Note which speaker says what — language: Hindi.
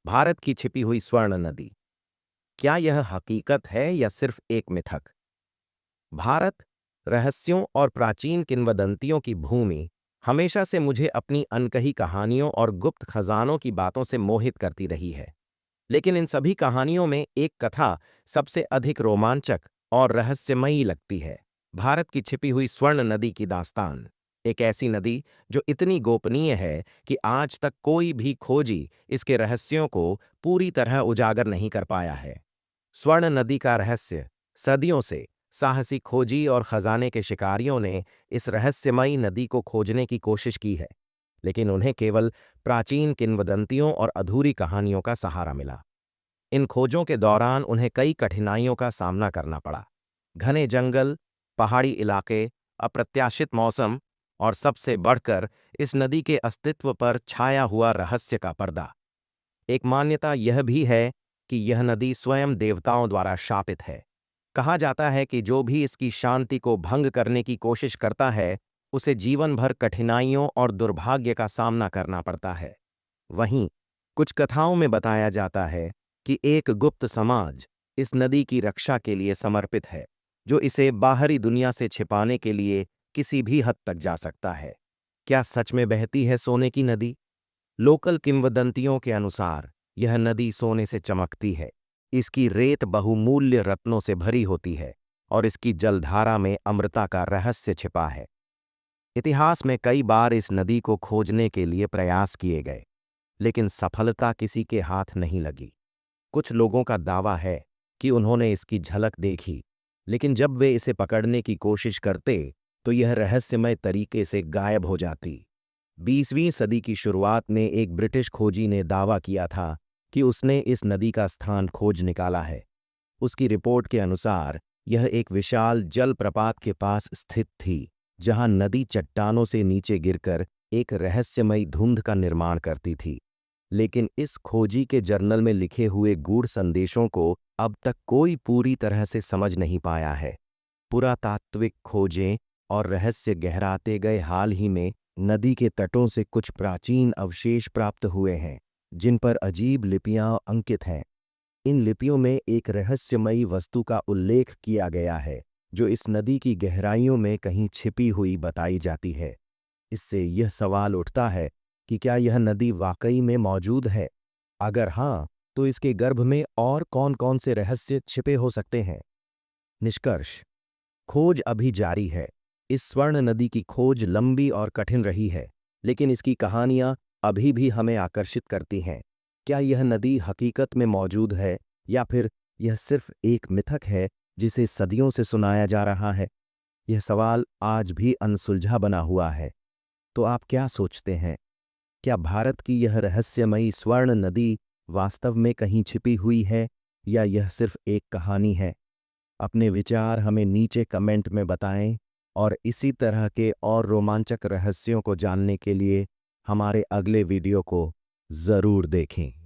Speaker 1: भारत की छिपी हुई स्वर्ण नदी, क्या यह हकीकत है या सिर्फ एक मिथक? भारत, रहस्यों और प्राचीन किंवदंतियों की भूमि, हमेशा से मुझे अपनी अनकही कहानियों और गुप्त खजानों की बातों से मोहित करती रही है। लेकिन इन सभी कहानियों में एक कथा सबसे अधिक रोमांचक और रहस्यमयी लगती है। भारत की छिपी हुई स्वर्ण नदी की दास्तान, एक ऐसी नदी जो इतनी गोपनीय है कि आज तक कोई भी खोजी इसके रहस्यों को पूरी तरह उजागर नहीं कर पाया है। स्वर्ण नदी का रहस्य, सदियों से साहसी खोजी और खजाने के शिकारियों ने इस रहस्यमयी नदी को खोजने की कोशिश की है, लेकिन उन्हें केवल प्राचीन किंवदंतियों और अधूरी कहानियों का सहारा मिला। इन खोजों के दौरान उन्हें कई कठिनाइयों का सामना करना पड़ा। घने जंगल, पहाड़ी इलाके, अप्रत्याशित मौसम और सबसे बढ़कर इस नदी के अस्तित्व पर छाया हुआ रहस्य का पर्दा। एक मान्यता यह भी है कि यह नदी स्वयं देवताओं द्वारा शापित है। कहा जाता है कि जो भी इसकी शांति को भंग करने की कोशिश करता है, उसे जीवन भर कठिनाइयों और दुर्भाग्य का सामना करना पड़ता है। वहीं कुछ कथाओं में बताया जाता है कि एक गुप्त समाज इस नदी की रक्षा के लिए समर्पित है, जो इसे बाहरी दुनिया से छिपाने के लिए किसी भी हद तक जा सकता है। क्या सच में बहती है सोने की नदी? लोकल किंवदंतियों के अनुसार यह नदी सोने से चमकती है। इसकी रेत बहुमूल्य रत्नों से भरी होती है और इसकी जलधारा में अमृता का रहस्य छिपा है। इतिहास में कई बार इस नदी को खोजने के लिए प्रयास किए गए, लेकिन सफलता किसी के हाथ नहीं लगी। कुछ लोगों का दावा है कि उन्होंने इसकी झलक देखी, लेकिन जब वे इसे पकड़ने की कोशिश करते तो यह रहस्यमय तरीके से गायब हो जाती। 20वीं सदी की शुरुआत में एक ब्रिटिश खोजी ने दावा किया था कि उसने इस नदी का स्थान खोज निकाला है। उसकी रिपोर्ट के अनुसार यह एक विशाल जलप्रपात के पास स्थित थी, जहां नदी चट्टानों से नीचे गिरकर एक रहस्यमयी धुंध का निर्माण करती थी। लेकिन इस खोजी के जर्नल में लिखे हुए गूढ़ संदेशों को अब तक कोई पूरी तरह से समझ नहीं पाया है। पुरातात्विक खोजें और रहस्य गहराते गए। हाल ही में नदी के तटों से कुछ प्राचीन अवशेष प्राप्त हुए हैं, जिन पर अजीब लिपियां अंकित हैं। इन लिपियों में एक रहस्यमयी वस्तु का उल्लेख किया गया है, जो इस नदी की गहराइयों में कहीं छिपी हुई बताई जाती है। इससे यह सवाल उठता है कि क्या यह नदी वाकई में मौजूद है? अगर हाँ, तो इसके गर्भ में और कौन-कौन से रहस्य छिपे हो सकते हैं? निष्कर्ष: खोज अभी जारी है। इस स्वर्ण नदी की खोज लंबी और कठिन रही है, लेकिन इसकी कहानियां अभी भी हमें आकर्षित करती हैं। क्या यह नदी हकीकत में मौजूद है या फिर यह सिर्फ एक मिथक है जिसे सदियों से सुनाया जा रहा है? यह सवाल आज भी अनसुलझा बना हुआ है। तो आप क्या सोचते हैं? क्या भारत की यह रहस्यमयी स्वर्ण नदी वास्तव में कहीं छिपी हुई है या यह सिर्फ एक कहानी है? अपने विचार हमें नीचे कमेंट में बताएं और इसी तरह के और रोमांचक रहस्यों को जानने के लिए हमारे अगले वीडियो को ज़रूर देखें।